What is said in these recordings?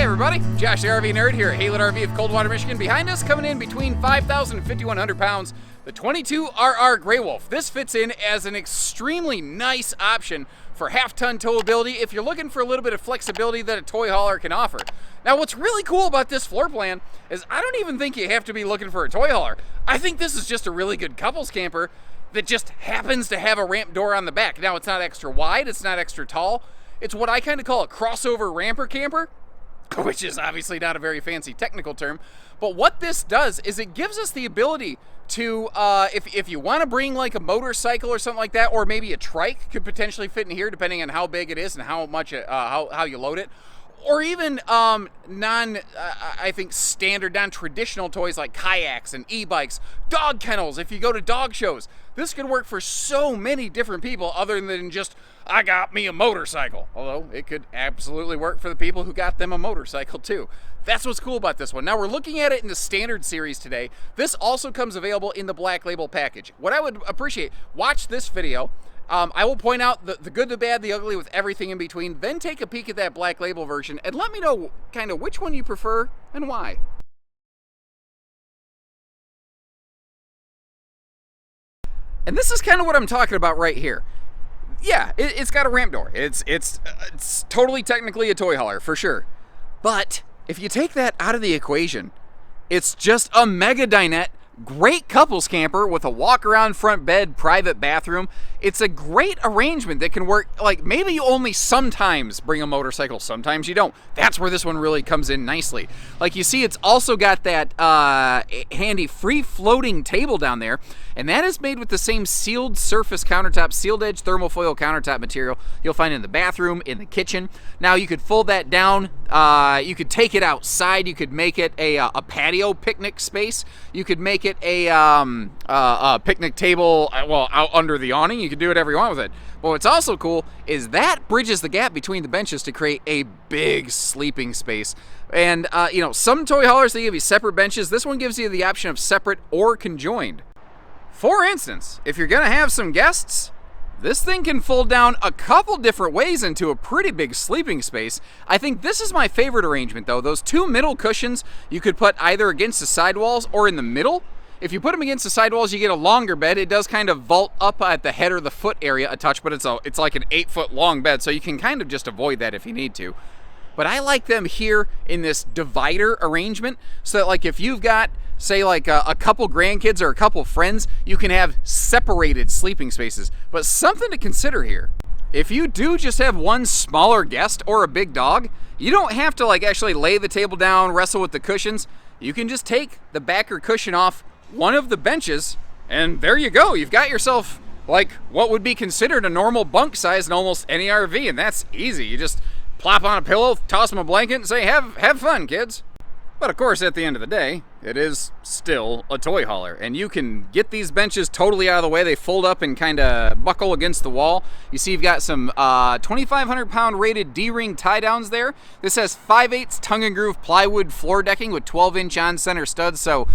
everybody, Josh the RV Nerd here at Haylett RV of Coldwater, Michigan. Behind us, coming in between 5,000 and 5,100 pounds, the 22RR Grey Wolf. This fits in as an extremely nice option for half-ton towability if you're looking for a little bit of flexibility that a toy hauler can offer. Now, what's really cool about this floor plan is I don't even think you have to be looking for a toy hauler. I think this is just a really good couples camper that just happens to have a ramp door on the back. Now, it's not extra wide, it's not extra tall. It's what I kind of call a crossover ramper camper, which is obviously not a very fancy technical term. But what this does is it gives us the ability to, if you want to bring like a motorcycle or something like that, or maybe a trike could potentially fit in here depending on how big it is and how much, how you load it. Or even I think standard, non-traditional toys like kayaks and e-bikes, dog kennels, if you go to dog shows. This could work for so many different people other than just, I got me a motorcycle. Although it could absolutely work for the people who got them a motorcycle too. That's what's cool about this one. Now we're looking at it in the standard series today. This also comes available in the black label package. What I would appreciate, watch this video. I will point out the good, the bad, the ugly with everything in between, then take a peek at that black label version and let me know kind of which one you prefer and why. And this is kind of what I'm talking about right here. Yeah, it's got a ramp door. It's totally technically a toy hauler for sure. But if you take that out of the equation, it's just a mega dinette. Great couples camper with a walk-around front bed, private bathroom. It's a great arrangement that can work, like maybe you only sometimes bring a motorcycle, sometimes you don't. That's where this one really comes in nicely. Like you see, it's also got that handy free-floating table down there, and that is made with the same sealed surface countertop, sealed edge thermofoil countertop material you'll find in the bathroom, in the kitchen. Now you could fold that down, you could take it outside, you could make it a patio picnic space, you could make it a picnic table, well, out under the awning. You can do whatever you want with it. But what's also cool is that bridges the gap between the benches to create a big sleeping space. And, you know, some toy haulers, they give you separate benches. This one gives you the option of separate or conjoined. For instance, if you're going to have some guests, this thing can fold down a couple different ways into a pretty big sleeping space. I think this is my favorite arrangement, though. Those two middle cushions you could put either against the sidewalls or in the middle. If you put them against the sidewalls, you get a longer bed. It does kind of vault up at the head or the foot area a touch, but it's like an 8-foot long bed, so you can kind of just avoid that if you need to. But I like them here in this divider arrangement, so that like if you've got, say like a couple grandkids or a couple friends, you can have separated sleeping spaces. But something to consider here. If you do just have one smaller guest or a big dog, you don't have to like actually lay the table down, wrestle with the cushions. You can just take the backer cushion off one of the benches, and there you go. You've got yourself like what would be considered a normal bunk size in almost any RV, and that's easy. You just plop on a pillow, toss them a blanket, and say, have fun, kids. But of course, at the end of the day, it is still a toy hauler, and you can get these benches totally out of the way. They fold up and kind of buckle against the wall. You see you've got some 2,500 pound rated D-ring tie downs there. This has 5/8 tongue and groove plywood floor decking with 12-inch on center studs, so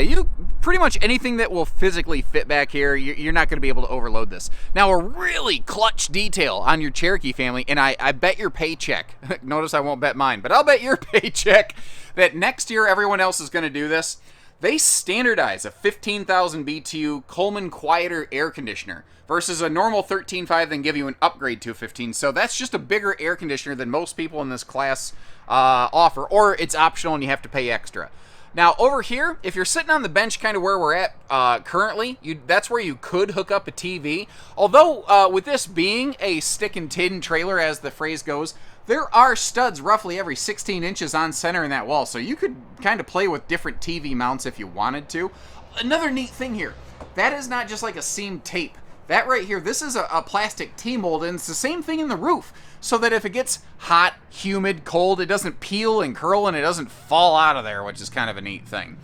you pretty much anything that will physically fit back here, you're not going to be able to overload this. Now, a really clutch detail on your Cherokee family, and I bet your paycheck, notice I won't bet mine, but I'll bet your paycheck that next year everyone else is going to do this. They standardize a 15,000 BTU Coleman Quieter air conditioner versus a normal 13.5, then give you an upgrade to a 15. So that's just a bigger air conditioner than most people in this class offer, or it's optional and you have to pay extra. Now over here, if you're sitting on the bench kind of where we're at currently, that's where you could hook up a TV. Although with this being a stick and tin trailer, as the phrase goes, there are studs roughly every 16 inches on center in that wall, so you could kind of play with different TV mounts if you wanted to. Another neat thing here, that is not just like a seam tape. That right here, this is a plastic T-mold, and it's the same thing in the roof, so that if it gets hot, humid, cold, it doesn't peel and curl and it doesn't fall out of there, which is kind of a neat thing.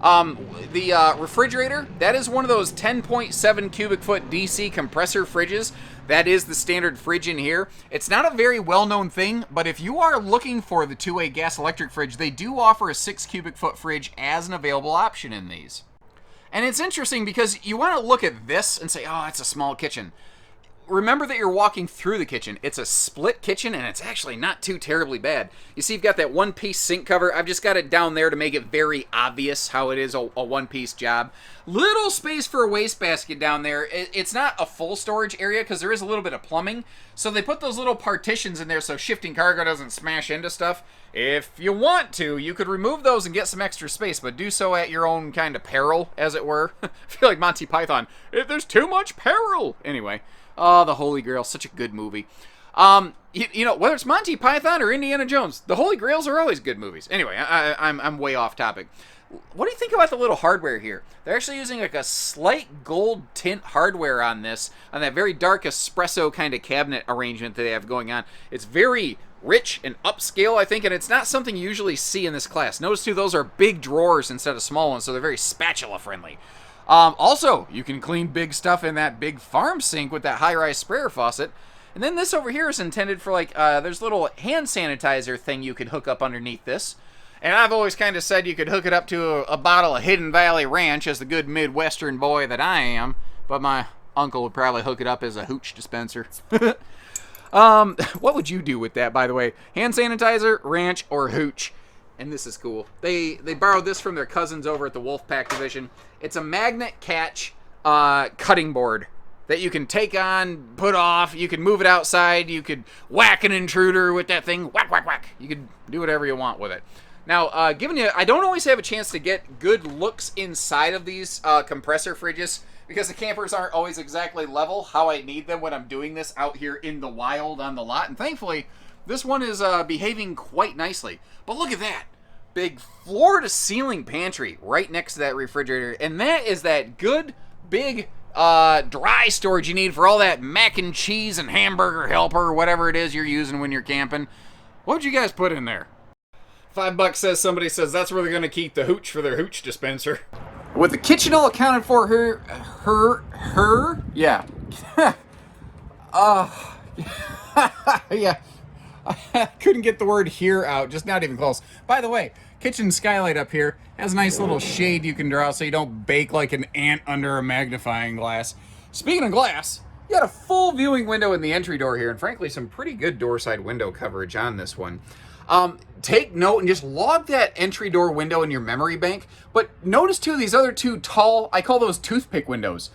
The refrigerator, that is one of those 10.7 cubic foot DC compressor fridges. That is the standard fridge in here. It's not a very well-known thing, but if you are looking for the two-way gas electric fridge, they do offer a 6 cubic foot fridge as an available option in these. And it's interesting because you want to look at this and say, oh, it's a small kitchen. remember that you're walking through the kitchen. It's a split kitchen, and it's actually not too terribly bad. You see, you've got that one-piece sink cover. I've just got it down there to make it very obvious how it is a one-piece job. Little space for a wastebasket down there. It's not a full storage area because there is a little bit of plumbing. So they put those little partitions in there so shifting cargo doesn't smash into stuff. If you want to, you could remove those and get some extra space, but do so at your own kind of peril, as it were. I feel like Monty Python. If there's too much peril. Anyway. Oh, The Holy Grail, such a good movie. You know, whether it's Monty Python or Indiana Jones, the Holy Grails are always good movies. Anyway, I'm way off topic. What do you think about the little hardware here? They're actually using like a slight gold tint hardware on this, on that very dark espresso kind of cabinet arrangement that they have going on. It's very rich and upscale, I think, and it's not something you usually see in this class. Notice, too, those are big drawers instead of small ones, so they're very spatula-friendly. Also, you can clean big stuff in that big farm sink with that high-rise sprayer faucet. And then this over here is intended for, like, there's a little hand sanitizer thing you could hook up underneath this. And I've always kind of said you could hook it up to a bottle of Hidden Valley Ranch as the good Midwestern boy that I am. But my uncle would probably hook it up as a hooch dispenser. What would you do with that, by the way? Hand sanitizer, ranch, or hooch? And this is cool. They borrowed this from their cousins over at the Wolfpack division. It's a magnet catch cutting board that you can take on, put off. You can move it outside. You could whack an intruder with that thing. Whack, whack, whack. You could do whatever you want with it. Now, I don't always have a chance to get good looks inside of these compressor fridges because the campers aren't always exactly level how I need them when I'm doing this out here in the wild on the lot. And thankfully, this one is behaving quite nicely. But look at that. Big floor-to-ceiling pantry right next to that refrigerator. And that is that good, big, dry storage you need for all that mac and cheese and hamburger helper or whatever it is you're using when you're camping. What would you guys put in there? $5 says somebody says that's where they're going to keep the hooch for their hooch dispenser. With the kitchen all accounted for, yeah. Yeah. I couldn't get the word here out, just not even close. By the way, kitchen skylight up here has a nice little shade you can draw so you don't bake like an ant under a magnifying glass. Speaking of glass, you got a full viewing window in the entry door here, and frankly, some pretty good door side window coverage on this one. Take note and just log that entry door window in your memory bank, but notice too these other two tall, I call those toothpick windows.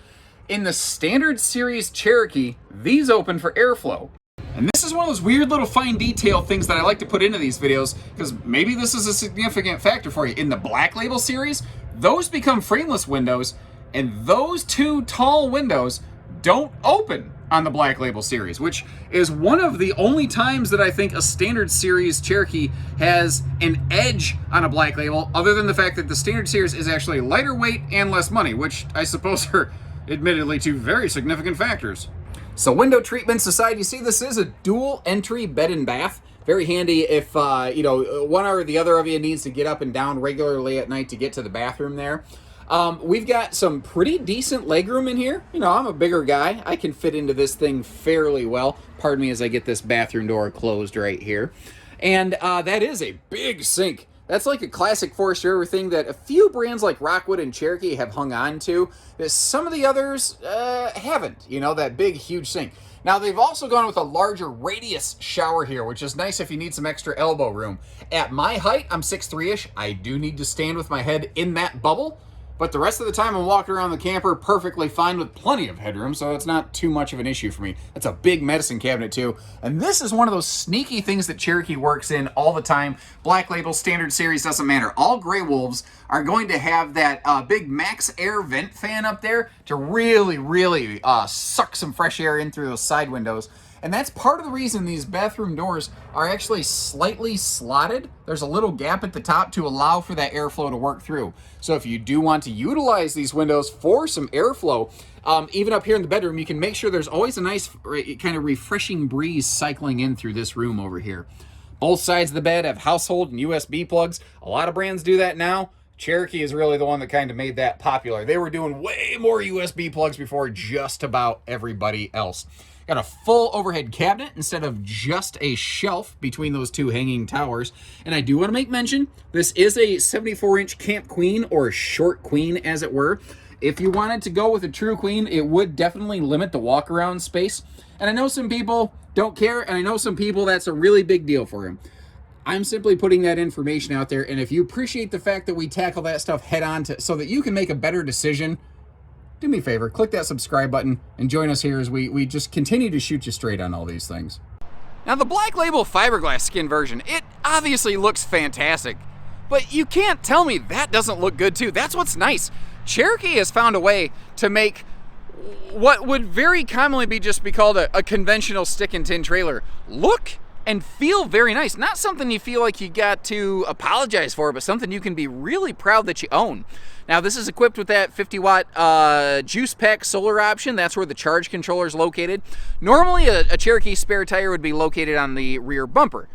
In the standard series Cherokee, these open for airflow. And this is one of those weird little fine detail things that I like to put into these videos because maybe this is a significant factor for you. In the Black Label series, those become frameless windows, and those two tall windows don't open on the Black Label series, which is one of the only times that I think a standard series Cherokee has an edge on a Black Label, other than the fact that the standard series is actually lighter weight and less money, which I suppose are admittedly two very significant factors. So window treatments aside, you see this is a dual entry bed and bath. Very handy if, one or the other of you needs to get up and down regularly at night to get to the bathroom there. We've got some pretty decent legroom in here. You know, I'm a bigger guy. I can fit into this thing fairly well. Pardon me as I get this bathroom door closed right here. And that is a big sink. That's like a classic Forest River thing that a few brands like Rockwood and Cherokee have hung on to, that some of the others haven't, you know, that big, huge sink. Now, they've also gone with a larger radius shower here, which is nice if you need some extra elbow room. At my height, I'm 6'3"-ish. I do need to stand with my head in that bubble, but the rest of the time I'm walking around the camper perfectly fine with plenty of headroom, so it's not too much of an issue for me. That's a big medicine cabinet too. And this is one of those sneaky things that Cherokee works in all the time. Black Label, Standard Series, doesn't matter. All Grey Wolves are going to have that big max air vent fan up there to really suck some fresh air in through those side windows. And that's part of the reason these bathroom doors are actually slightly slotted. There's a little gap at the top to allow for that airflow to work through. So if you do want to utilize these windows for some airflow, even up here in the bedroom, you can make sure there's always a nice kind of refreshing breeze cycling in through this room over here. Both sides of the bed have household and USB plugs. A lot of brands do that now. Cherokee is really the one that kind of made that popular. They were doing way more USB plugs before just about everybody else. Got a full overhead cabinet instead of just a shelf between those two hanging towers. And I do want to make mention, this is a 74-inch Camp Queen, or short queen as it were. If you wanted to go with a true queen, it would definitely limit the walk around space. And I know some people don't care, and I know some people that's a really big deal for them. I'm simply putting that information out there, and if you appreciate the fact that we tackle that stuff head on so that you can make a better decision, do me a favor, click that subscribe button and join us here as we just continue to shoot you straight on all these things. Now, the Black Label fiberglass skin version, it obviously looks fantastic, but you can't tell me that doesn't look good too. That's what's nice. Cherokee has found a way to make what would very commonly just be called a conventional stick and tin trailer look and feel very nice. Not something you feel like you got to apologize for, but something you can be really proud that you own. Now, this is equipped with that 50-watt juice pack solar option. That's where the charge controller is located. Normally, a Cherokee spare tire would be located on the rear bumper.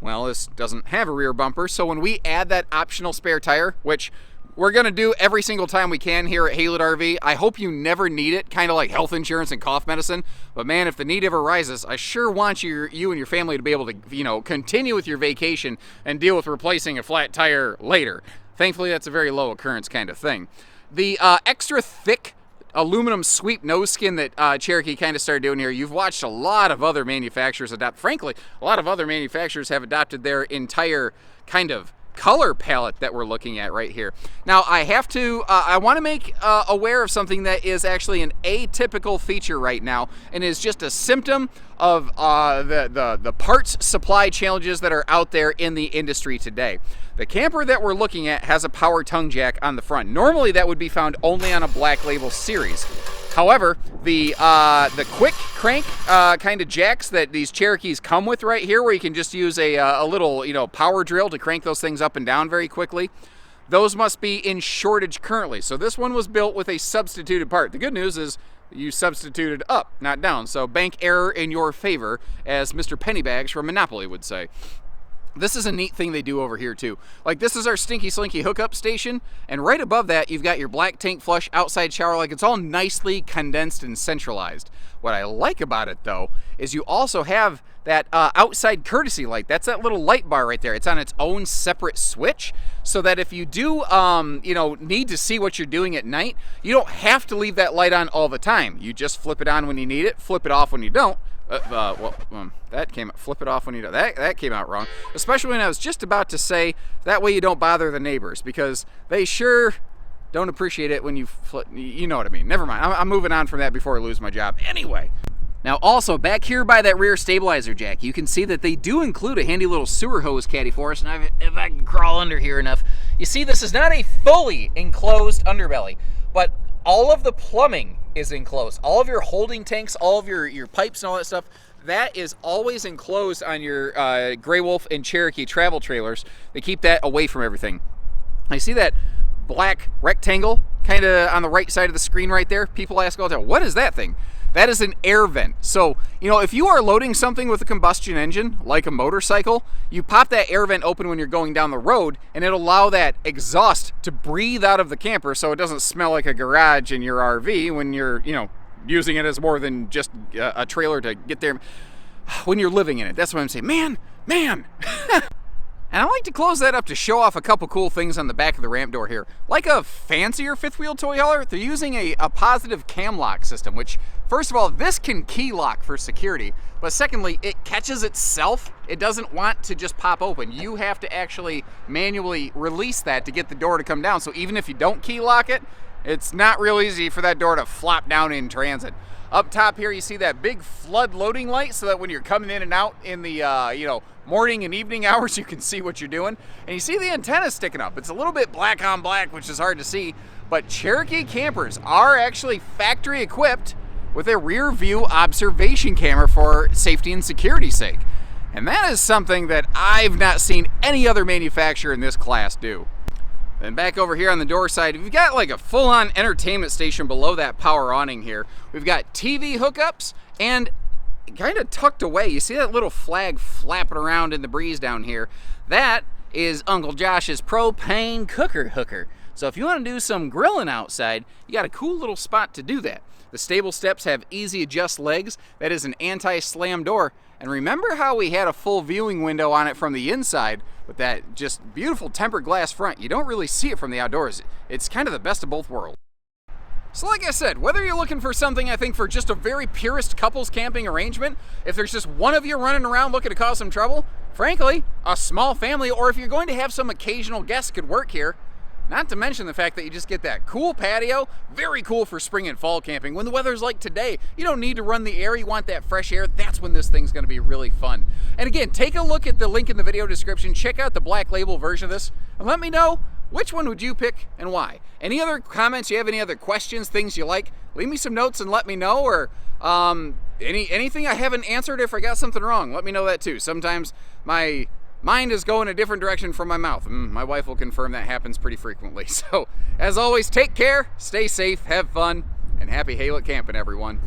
Well, this doesn't have a rear bumper, so when we add that optional spare tire, which we're going to do every single time we can here at Haylett RV. I hope you never need it, kind of like health insurance and cough medicine. But man, if the need ever arises, I sure want you and your family to be able to, continue with your vacation and deal with replacing a flat tire later. Thankfully, that's a very low occurrence kind of thing. The extra thick aluminum sweep nose skin that Cherokee kind of started doing here, you've watched a lot of other manufacturers adopt. Frankly, a lot of other manufacturers have adopted their entire kind of color palette that we're looking at right here. Now, I want to make aware of something that is actually an atypical feature right now and is just a symptom of the parts supply challenges that are out there in the industry today. The camper that we're looking at has a power tongue jack on the front. Normally that would be found only on a Black Label series. However, the quick crank kind of jacks that these Cherokees come with right here, where you can just use a little power drill to crank those things up and down very quickly, those must be in shortage currently. So this one was built with a substituted part. The good news is you substituted up, not down. So bank error in your favor, as Mr. Pennybags from Monopoly would say. This is a neat thing they do over here too. Like, this is our Stinky Slinky hookup station, and right above that you've got your black tank flush outside shower. Like, it's all nicely condensed and centralized. What I like about it though is you also have that outside courtesy light. That's that little light bar right there. It's on its own separate switch, so that if you do need to see what you're doing at night, you don't have to leave that light on all the time. You just flip it on when you need it, flip it off when you don't. That came out, flip it off when you don't. That came out wrong. Especially when I was just about to say, that way you don't bother the neighbors, because they sure don't appreciate it when you flip, you know what I mean. Never mind, I'm moving on from that before I lose my job. Anyway. Now also, back here by that rear stabilizer jack, you can see that they do include a handy little sewer hose caddy for us, and if I can crawl under here enough, you see this is not a fully enclosed underbelly, but all of the plumbing is enclosed. All of your holding tanks, all of your pipes and all that stuff, that is always enclosed on your Grey Wolf and Cherokee travel trailers. They keep that away from everything. I see that black rectangle kind of on the right side of the screen right there. People ask all the time, what is that thing? That is an air vent. So, if you are loading something with a combustion engine, like a motorcycle, you pop that air vent open when you're going down the road, and it'll allow that exhaust to breathe out of the camper so it doesn't smell like a garage in your RV when you're, using it as more than just a trailer to get there. When you're living in it. That's what I'm saying. Man! And I like to close that up to show off a couple cool things on the back of the ramp door here. Like a fancier fifth wheel toy hauler, they're using a positive cam lock system, which, first of all, this can key lock for security, but secondly, it catches itself. It doesn't want to just pop open. You have to actually manually release that to get the door to come down. So even if you don't key lock it, it's not real easy for that door to flop down in transit. Up top here, you see that big flood loading light, so that when you're coming in and out in the morning and evening hours, you can see what you're doing. And you see the antenna sticking up. It's a little bit black on black, which is hard to see, but Cherokee campers are actually factory equipped with a rear view observation camera for safety and security's sake. And that is something that I've not seen any other manufacturer in this class do. Then back over here on the door side, we've got like a full-on entertainment station below that power awning here. We've got TV hookups, and kind of tucked away, you see that little flag flapping around in the breeze down here? That is Uncle Josh's propane cooker hooker. So if you want to do some grilling outside, you got a cool little spot to do that. The stable steps have easy adjust legs. That is an anti-slam door. And remember how we had a full viewing window on it from the inside with that just beautiful tempered glass front? You don't really see it from the outdoors. It's kind of the best of both worlds. So like I said, whether you're looking for something, I think, for just a very purist couples camping arrangement, if there's just one of you running around looking to cause some trouble, frankly, a small family, or if you're going to have some occasional guests could work here. Not to mention the fact that you just get that cool patio, very cool for spring and fall camping. When the weather's like today, you don't need to run the air, you want that fresh air, that's when this thing's gonna be really fun. And again, take a look at the link in the video description, check out the black label version of this, and let me know, which one would you pick and why? Any other comments, you have any other questions, things you like, leave me some notes and let me know, or anything I haven't answered. If I got something wrong, let me know that too. Sometimes my mind is going a different direction from my mouth. My wife will confirm that happens pretty frequently. So, as always, take care, stay safe, have fun, and happy Haylet camping, everyone.